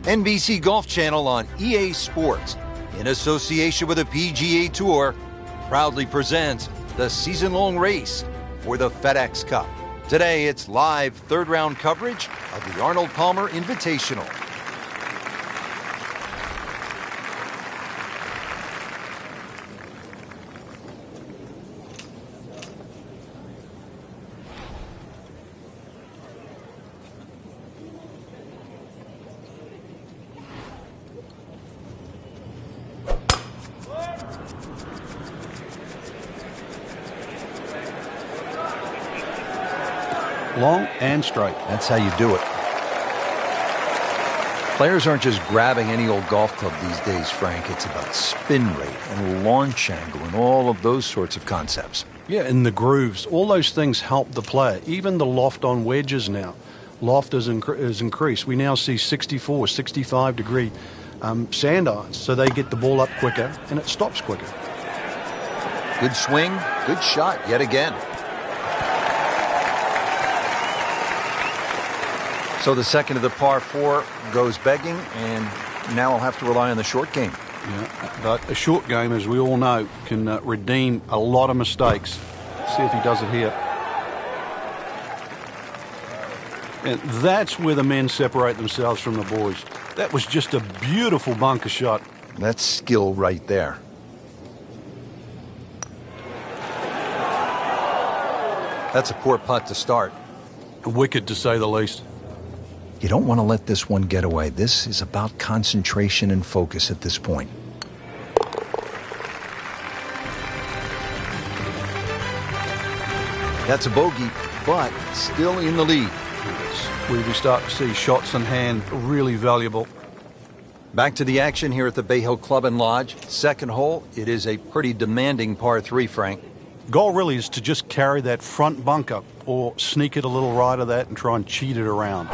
NBC Golf Channel on EA Sports, in association with the PGA Tour, proudly presents the season-long race for the FedEx Cup. Today, it's live third-round coverage of the Arnold Palmer Invitational. Long and straight. That's how you do it. Players aren't just grabbing any old golf club these days, Frank. It's about spin rate and launch angle and all of those sorts of concepts. Yeah, and the grooves. All those things help the player. Even the loft on wedges now. Loft is increased. We now see 64, 65-degree sand irons, so they get the ball up quicker and it stops quicker. Good swing, good shot yet again. So the second of the par 4 goes begging, and now I'll have to rely on the short game. Yeah, but a short game, as we all know, can redeem a lot of mistakes. Let's see if he does it here. And that's where the men separate themselves from the boys. That was just a beautiful bunker shot. That's skill right there. That's a poor putt to start. Wicked, to say the least. You don't want to let this one get away. This is about concentration and focus at this point. That's a bogey, but still in the lead. We start to see shots in hand really valuable. Back to the action here at the Bay Hill Club and Lodge. Second hole, it is a pretty demanding par 3, Frank. Goal really is to just carry that front bunker or sneak it a little right of that and try and cheat it around.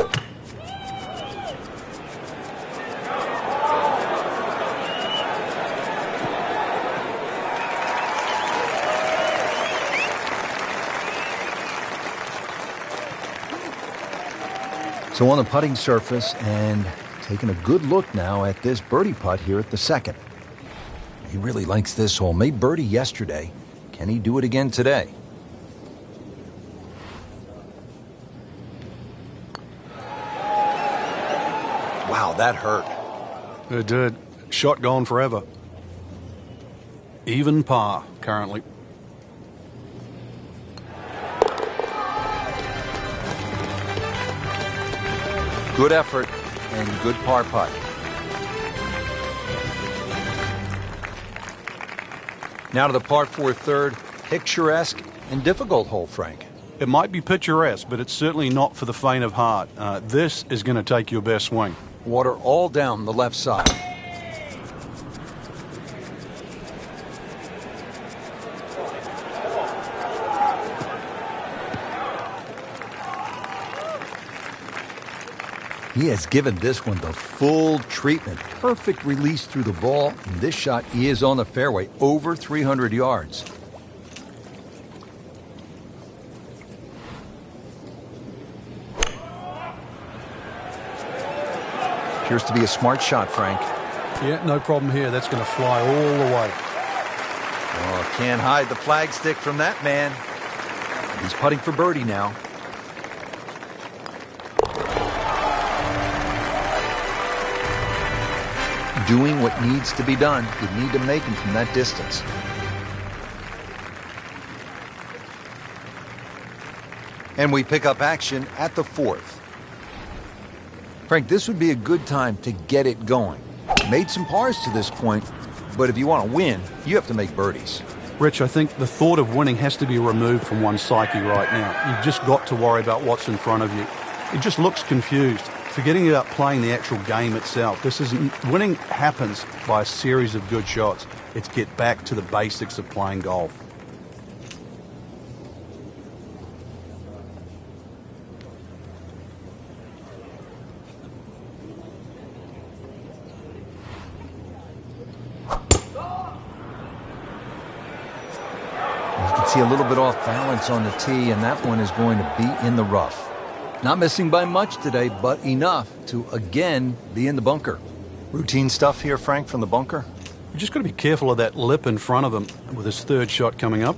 So on the putting surface, and taking a good look now at this birdie putt here at the second. He really likes this hole. Made birdie yesterday. Can he do it again today? Wow, that hurt. It did. Shot gone forever. Even par currently. Good effort and good par putt. Now to the par 4 third, picturesque and difficult hole, Frank. It might be picturesque, but it's certainly not for the faint of heart. This is going to take your best swing. Water all down the left side. He has given this one the full treatment. Perfect release through the ball. And this shot is on the fairway, over 300 yards. Appears to be a smart shot, Frank. Yeah, no problem here. That's going to fly all the way. Oh, can't hide the flagstick from that man. He's putting for birdie now. Doing what needs to be done. You need to make him from that distance. And we pick up action at the 4th. Frank, this would be a good time to get it going. Made some pars to this point, but if you want to win, you have to make birdies. Rich, I think the thought of winning has to be removed from one's psyche right now. You've just got to worry about what's in front of you. It just looks confused. Forgetting about playing the actual game itself. Winning happens by a series of good shots. It's get back to the basics of playing golf. You can see a little bit off balance on the tee, and that one is going to be in the rough. Not missing by much today, but enough to again be in the bunker. Routine stuff here, Frank, from the bunker? You just got to be careful of that lip in front of him with his third shot coming up.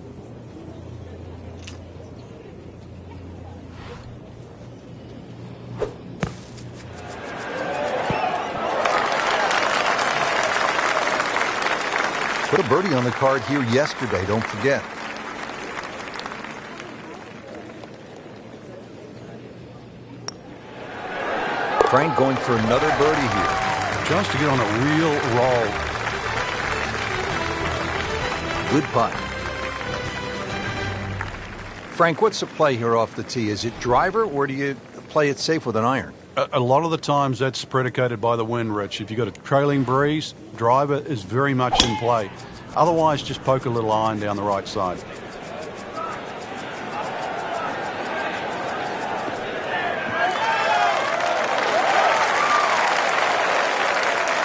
Put a birdie on the card here yesterday, don't forget. Frank going for another birdie here. Chance to get on a real roll. Good putt. Frank, what's the play here off the tee? Is it driver, or do you play it safe with an iron? A lot of the times that's predicated by the wind, Rich. If you've got a trailing breeze, driver is very much in play. Otherwise, just poke a little iron down the right side.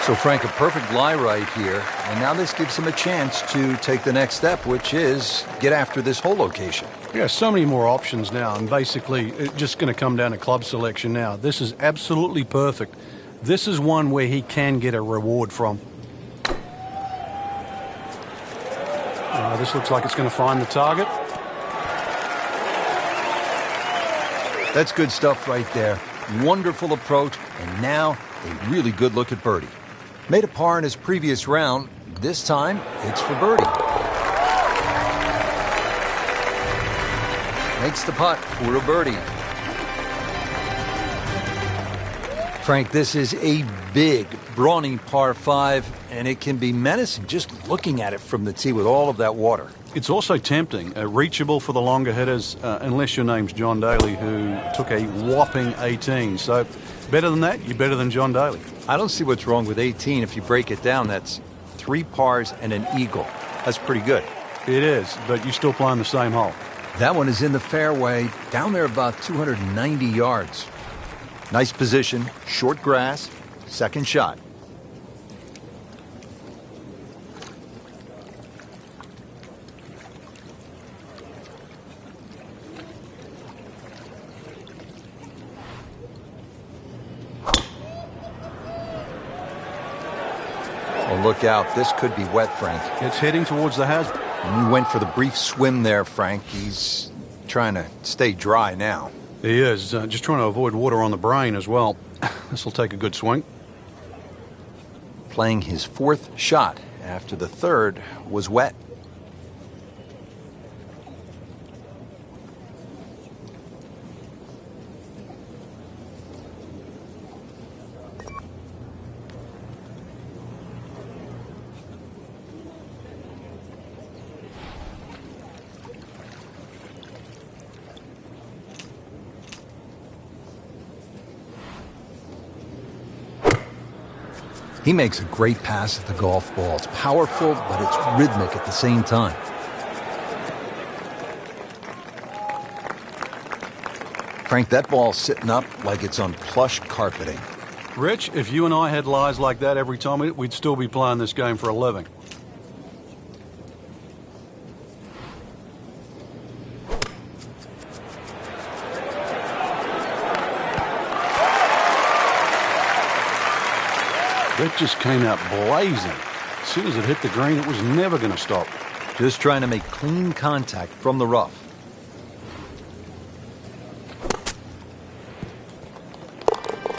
So, Frank, a perfect lie right here. And now this gives him a chance to take the next step, which is get after this hole location. Yeah, so many more options now. And basically, it's just going to come down to club selection now. This is absolutely perfect. This is one where he can get a reward from. This looks like it's going to find the target. That's good stuff right there. Wonderful approach. And now a really good look at birdie. Made a par in his previous round. This time, it's for birdie. Makes the putt for a birdie. Frank, this is a big, brawny par 5, and it can be menacing just looking at it from the tee with all of that water. It's also tempting, reachable for the longer hitters, unless your name's John Daly, who took a whopping 18. So better than that, you're better than John Daly. I don't see what's wrong with 18. If you break it down, that's 3 pars and an eagle. That's pretty good. It is, but you're still playing the same hole. That one is in the fairway, down there about 290 yards. Nice position, short grass, second shot. Oh, look out. This could be wet, Frank. It's heading towards the hazard. And he went for the brief swim there, Frank. He's trying to stay dry now. He is, just trying to avoid water on the brain as well. This will take a good swing. Playing his 4th shot after the 3rd was wet. He makes a great pass at the golf ball. It's powerful, but it's rhythmic at the same time. Frank, that ball's sitting up like it's on plush carpeting. Rich, if you and I had lies like that every time, we'd still be playing this game for a living. That just came out blazing. As soon as it hit the green, it was never going to stop. Just trying to make clean contact from the rough.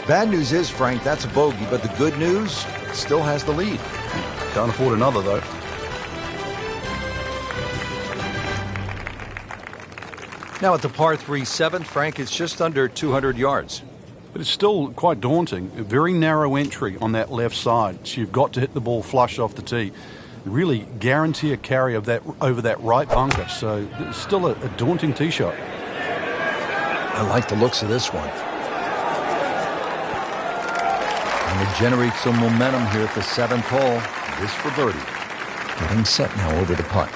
Bad news is, Frank, that's a bogey, but the good news, still has the lead. Can't afford another, though. Now at the par 3 7th, Frank, it's just under 200 yards. But it's still quite daunting. A very narrow entry on that left side. So you've got to hit the ball flush off the tee. Really guarantee a carry of that over that right bunker. So it's still a daunting tee shot. I like the looks of this one. And to generate some momentum here at the 7th hole. This for birdie. Getting set now over the putt.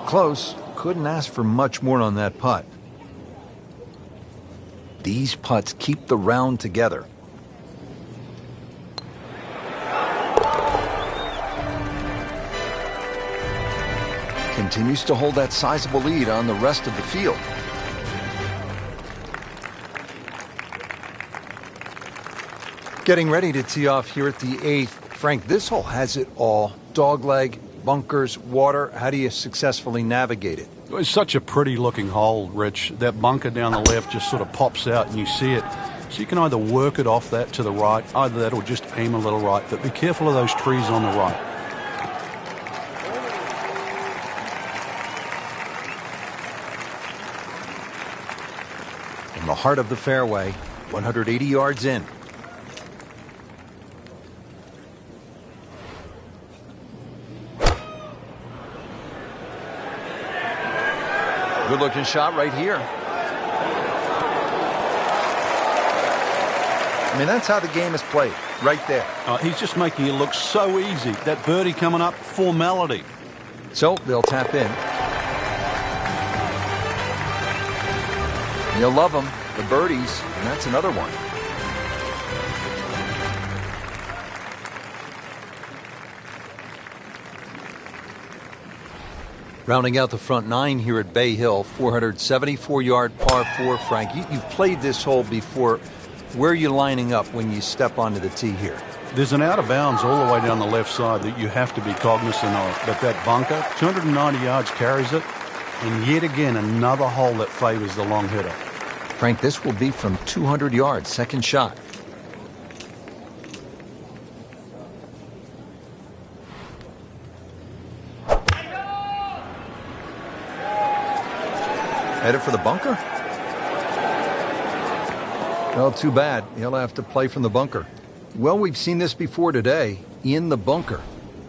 Close. Couldn't ask for much more on that putt. These putts keep the round together. continues to hold that sizable lead on the rest of the field. Getting ready to tee off here at the 8th. Frank, this hole has it all. Dogleg, bunkers, water. How do you successfully navigate it? It's such a pretty looking hole, Rich. That bunker down the left just sort of pops out and you see it. So you can either work it off that to the right, either that or just aim a little right. But be careful of those trees on the right. In the heart of the fairway, 180 yards in. Good looking shot right here. I mean, that's how the game is played, right there. He's just making it look so easy. That birdie coming up, formality. So they'll tap in. You'll love them, the birdies, and that's another one. Rounding out the front 9 here at Bay Hill, 474-yard par 4. Frank, you've played this hole before. Where are you lining up when you step onto the tee here? There's an out of bounds all the way down the left side that you have to be cognizant of. But that bunker, 290 yards carries it. And yet again, another hole that favors the long hitter. Frank, this will be from 200 yards, second shot. Headed for the bunker? Well, too bad. He'll have to play from the bunker. Well, we've seen this before today. In the bunker.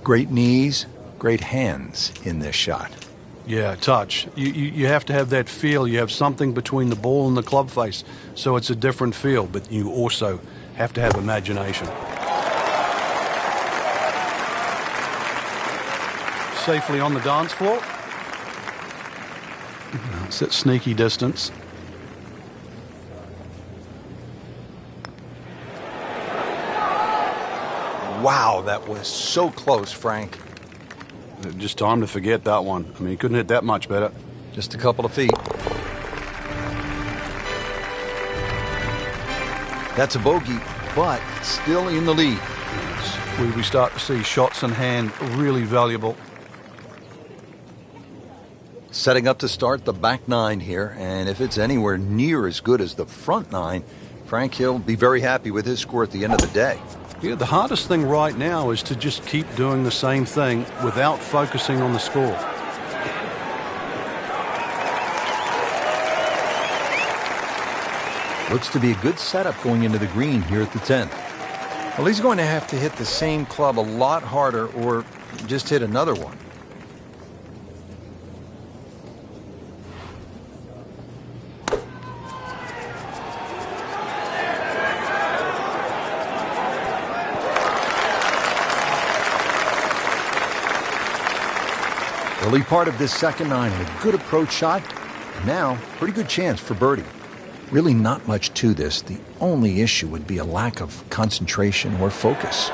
Great knees, great hands in this shot. Yeah, touch. You have to have that feel. You have something between the ball and the club face. So it's a different feel, but you also have to have imagination. Safely on the dance floor. It's that sneaky distance. Wow, that was so close, Frank. Just time to forget that one. I mean, he couldn't hit that much better. Just a couple of feet. That's a bogey, but still in the lead. We start to see shots in hand really valuable. Setting up to start the back 9 here, and if it's anywhere near as good as the front 9, Frank, he'll be very happy with his score at the end of the day. Yeah, the hardest thing right now is to just keep doing the same thing without focusing on the score. Looks to be a good setup going into the green here at the 10th. Well, he's going to have to hit the same club a lot harder or just hit another one. Early part of this second 9, a good approach shot. And now, pretty good chance for birdie. Really not much to this. The only issue would be a lack of concentration or focus.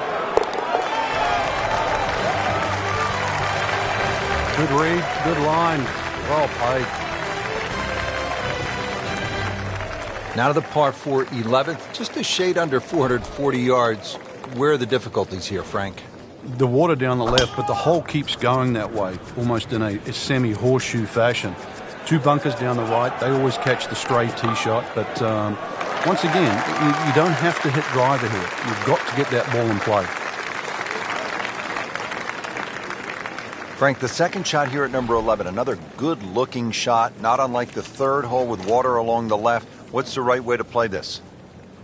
Good read, good line. Well played. Now to the par 4 11th, just a shade under 440 yards. Where are the difficulties here, Frank? The water down the left, but the hole keeps going that way, almost in a semi-horseshoe fashion. 2 bunkers down the right. They always catch the stray tee shot, but once again, you don't have to hit driver here. You've got to get that ball in play. Frank, the second shot here at number 11, another good-looking shot, not unlike the third hole with water along the left. What's the right way to play this?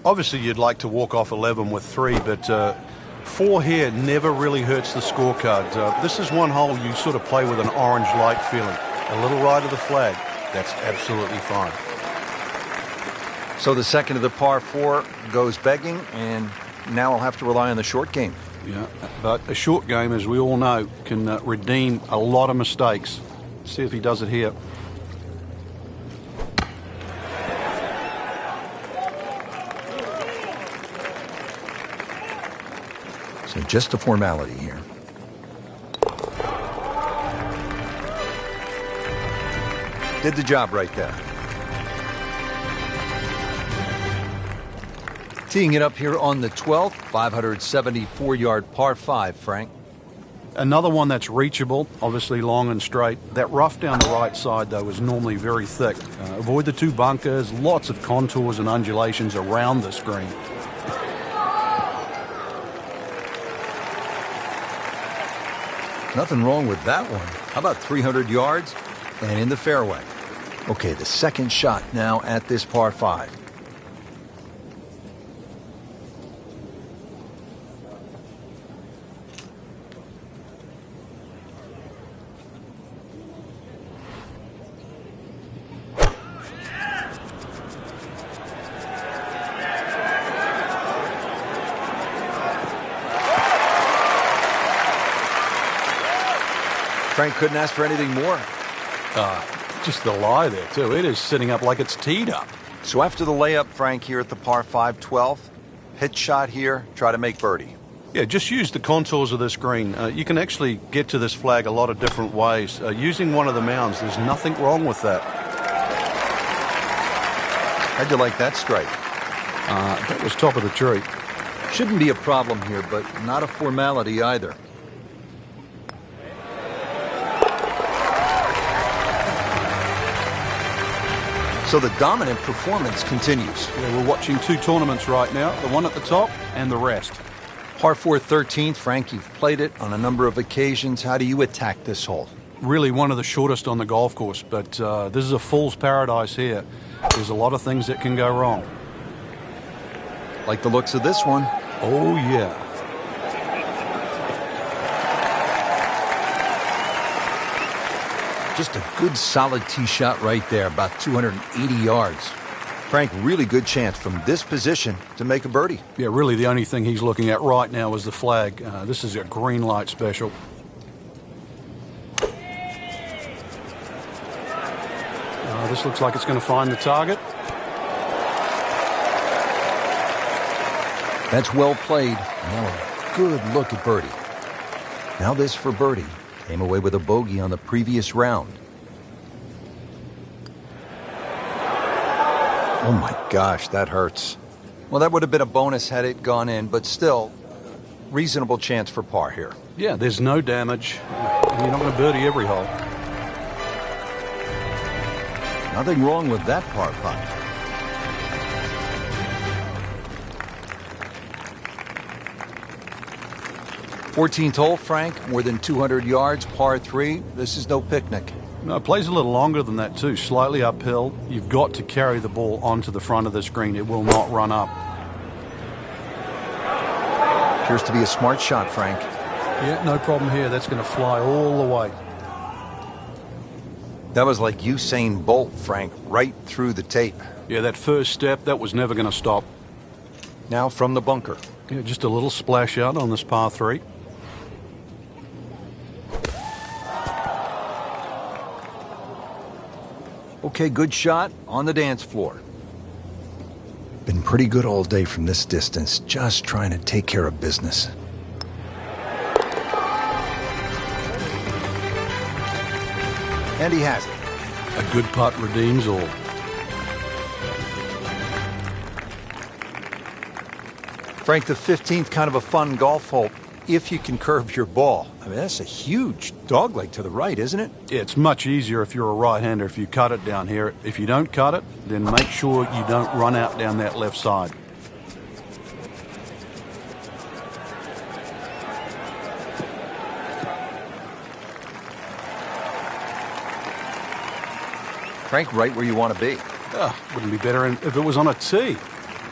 Obviously, you'd like to walk off 11 with 3, but 4 here never really hurts the scorecard. This is one hole you sort of play with an orange light feeling. A little right of the flag. That's absolutely fine. So the second of the par 4 goes begging, and now I'll have to rely on the short game. Yeah, but a short game, as we all know, can redeem a lot of mistakes. See if he does it here. So just a formality here. Did the job right there. Teeing it up here on the 12th, 574-yard par 5, Frank. Another one that's reachable, obviously long and straight. That rough down the right side, though, is normally very thick. Avoid the 2 bunkers, lots of contours and undulations around this green. Nothing wrong with that one. How about 300 yards and in the fairway? Okay, the second shot now at this par 5. Frank couldn't ask for anything more. Just the lie there, too. It is sitting up like it's teed up. So after the layup, Frank, here at the par 5 12th, hit shot here, try to make birdie. Yeah, just use the contours of this green. You can actually get to this flag a lot of different ways. Using one of the mounds, there's nothing wrong with that. How'd you like that strike? That was top of the tree. Shouldn't be a problem here, but not a formality either. So the dominant performance continues. Yeah, we're watching 2 tournaments right now, the one at the top and the rest. Par 4 13th, Frank, you've played it on a number of occasions. How do you attack this hole? Really one of the shortest on the golf course, but this is a fool's paradise here. There's a lot of things that can go wrong. Like the looks of this one. Oh, yeah. Just a good solid tee shot right there, about 280 yards. Frank, really good chance from this position to make a birdie. Yeah, really the only thing he's looking at right now is the flag. This is a green light special. This looks like it's going to find the target. That's well played. Now a good look at birdie. Now this for birdie. Came away with a bogey on the previous round. Oh my gosh, that hurts. Well, that would have been a bonus had it gone in, but still, reasonable chance for par here. Yeah, there's no damage. You're not going to birdie every hole. Nothing wrong with that par putt. Fourteenth hole, Frank, more than 200 yards, par 3. This is no picnic. No, it plays a little longer than that too, slightly uphill. You've got to carry the ball onto the front of the screen. It will not run up. Appears to be a smart shot, Frank. Yeah, no problem here. That's going to fly all the way. That was like Usain Bolt, Frank, right through the tape. Yeah, that first step, that was never going to stop. Now from the bunker. Yeah, just a little splash out on this par 3. Okay, good shot on the dance floor. Been pretty good all day from this distance, just trying to take care of business. And he has it. A good putt redeems all. Frank, the 15th, kind of a fun golf hole if you can curve your ball. I mean, that's a huge dogleg to the right, isn't it? Yeah, it's much easier if you're a right-hander if you cut it down here. If you don't cut it, then make sure you don't run out down that left side. Frank, right where you want to be. Wouldn't be better if it was on a tee.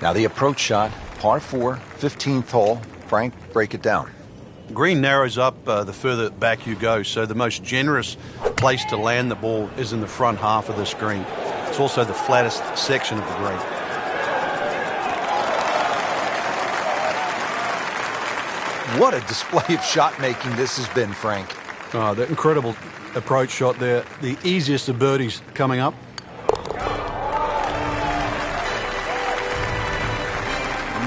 Now the approach shot, par 4, 15th hole. Frank, break it down. Green narrows up the further back you go, so the most generous place to land the ball is in the front half of this green. It's also the flattest section of the green. What a display of shot making this has been, Frank. Oh, that incredible approach shot there. The easiest of birdies coming up.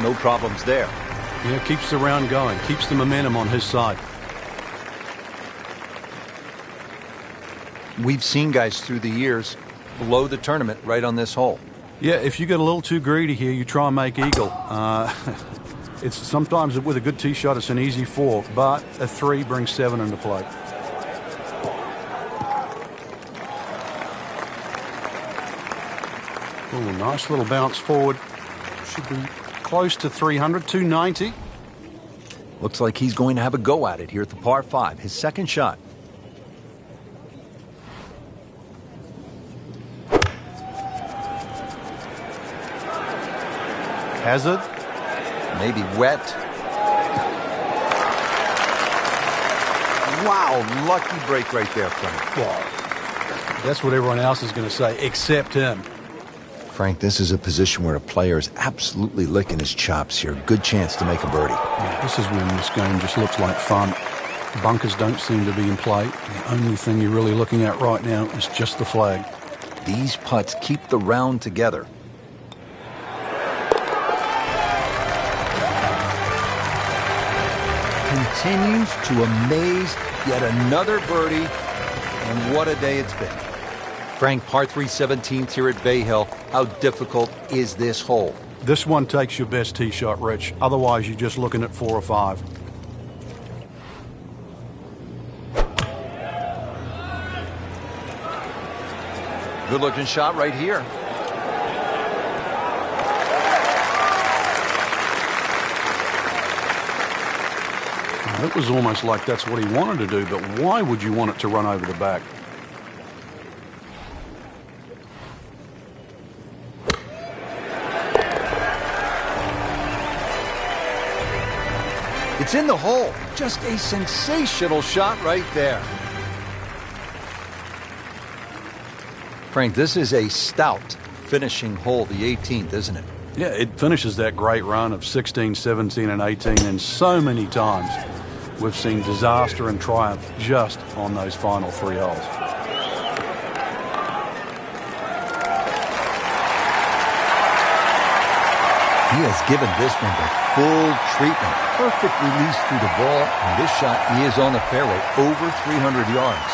No problems there. Yeah, keeps the round going, keeps the momentum on his side. We've seen guys through the years blow the tournament right on this hole. Yeah, if you get a little too greedy here, you try and make eagle. It's sometimes with a good tee shot, it's an easy 4, but a 3 brings 7 into play. Ooh, nice little bounce forward. Should be close to 300, 290. Looks like he's going to have a go at it here at the par 5, his second shot. Hazard. Maybe wet. Wow, lucky break right there, Frank. Well, that's what everyone else is going to say, except him. Frank, this is a position where a player is absolutely licking his chops here. Good chance to make a birdie. Yeah, this is when this game just looks like fun. Bunkers don't seem to be in play. The only thing you're really looking at right now is just the flag. These putts keep the round together. Continues to amaze, yet another birdie, and what a day it's been. Frank, par 3 17th here at Bay Hill. How difficult is this hole? This one takes your best tee shot, Rich. Otherwise, you're just looking at 4 or 5. Good looking shot right here. It was almost like that's what he wanted to do, but why would you want it to run over the back? It's in the hole. Just a sensational shot right there. Frank, this is a stout finishing hole, the 18th, isn't it? Yeah, it finishes that great run of 16, 17, and 18, and so many times we've seen disaster and triumph just on those final 3 holes. He has given this one the full treatment. Perfect release through the ball, and this shot is on the fairway, over 300 yards.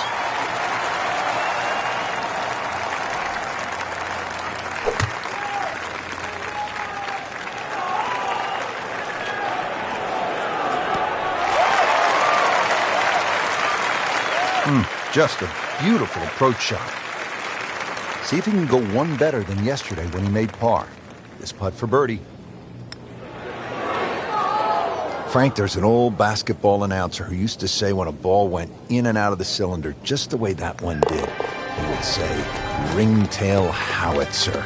Just a beautiful approach shot. See if he can go one better than yesterday when he made par. This putt for birdie. Frank, there's an old basketball announcer who used to say when a ball went in and out of the cylinder, just the way that one did, he would say, ringtail howitzer.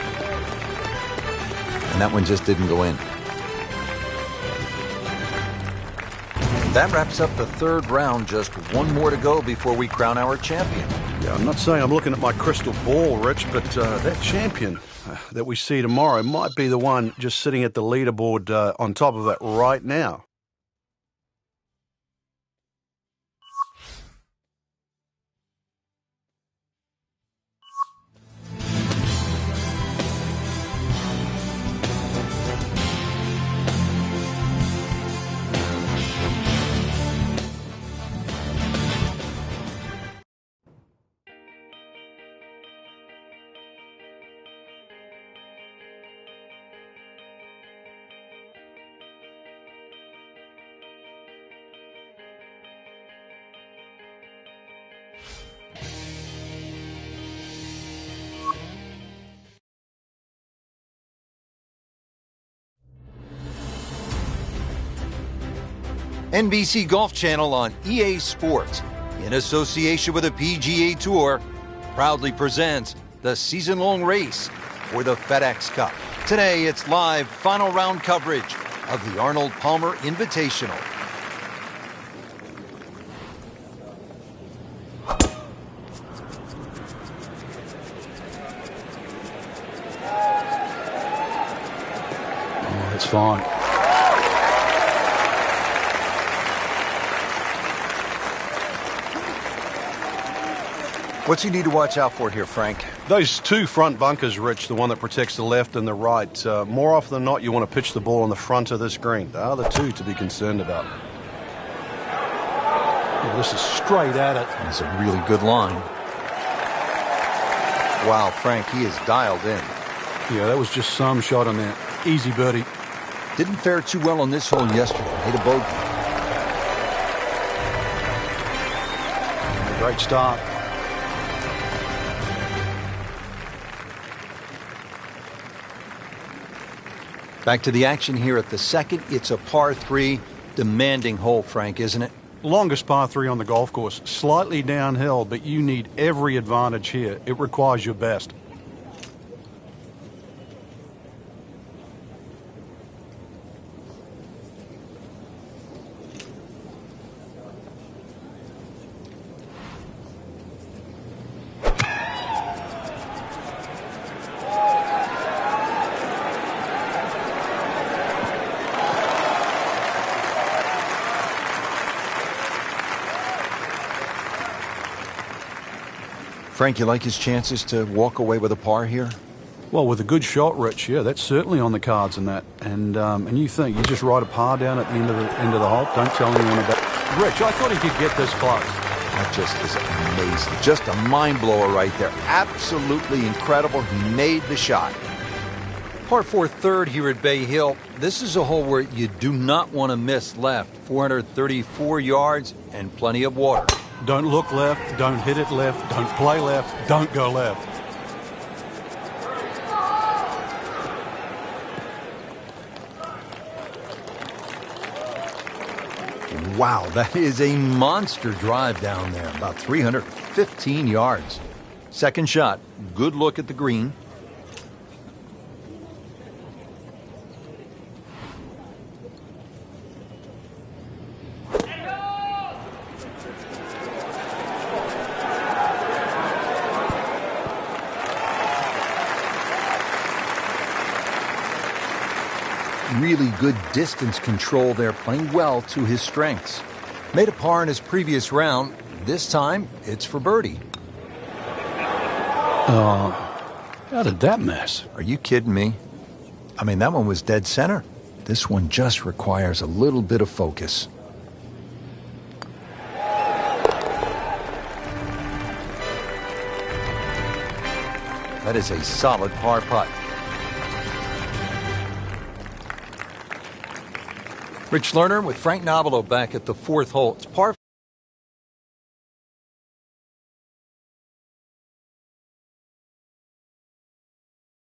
And that one just didn't go in. That wraps up the 3rd round. Just one more to go before we crown our champion. Yeah, I'm not saying I'm looking at my crystal ball, Rich, but that champion that we see tomorrow might be the one just sitting at the leaderboard on top of it right now. NBC Golf Channel on EA Sports, in association with the PGA Tour, proudly presents the season-long race for the FedEx Cup. Today, it's live final round coverage of the Arnold Palmer Invitational. Oh, it's fine. What's he need to watch out for here, Frank? Those 2 front bunkers, Rich, the one that protects the left and the right. More often than not, you want to pitch the ball on the front of this green. They are the 2 to be concerned about. Yeah, this is straight at it. That's a really good line. Wow, Frank, he is dialed in. Yeah, that was just some shot on that. Easy birdie. Didn't fare too well on this hole yesterday. Made a bogey. And a great start. Back to the action here at the second. It's a par 3, demanding hole, Frank, isn't it? Longest par 3 on the golf course. Slightly downhill, but you need every advantage here. It requires your best. Frank, you like his chances to walk away with a par here? Well, with a good shot, Rich, yeah, that's certainly on the cards in that. And you think you just ride a par down at the end of the hole? Don't tell anyone about it. Rich, I thought he could get this close. That just is amazing. Just a mind blower right there. Absolutely incredible. He made the shot. Par 4 third here at Bay Hill. This is a hole where you do not want to miss left. 434 yards and plenty of water. Don't look left, don't hit it left, don't play left, don't go left. Wow, that is a monster drive down there, about 315 yards. Second shot, good look at the green. Really good distance control there, playing well to his strengths. Made a par in his previous round. This time, it's for birdie. How did that miss? Are you kidding me? I mean, that one was dead center. This one just requires a little bit of focus. That is a solid par putt. Rich Lerner with Frank Nobilo back at the fourth hole. It's par